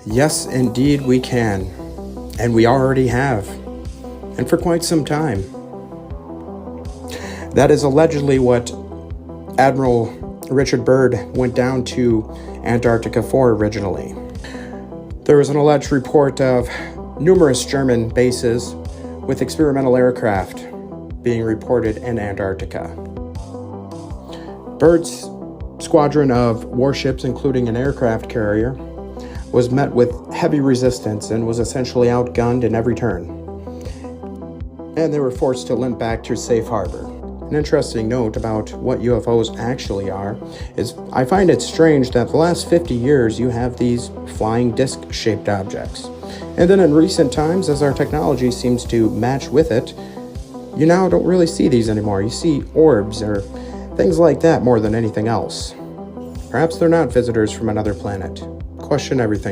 Yes, indeed we can. And we already have. And for quite some time. That is allegedly what Admiral Richard Byrd went down to Antarctica for originally. There was an alleged report of numerous German bases with experimental aircraft being reported in Antarctica. Byrd's squadron of warships, including an aircraft carrier, was met with heavy resistance and was essentially outgunned in every turn. And they were forced to limp back to safe harbor. An interesting note about what UFOs actually are is I find it strange that the last 50 years you have these flying disc-shaped objects. And then in recent times, as our technology seems to match with it, you now don't really see these anymore. You see orbs or things like that more than anything else. Perhaps they're not visitors from another planet. Question everything.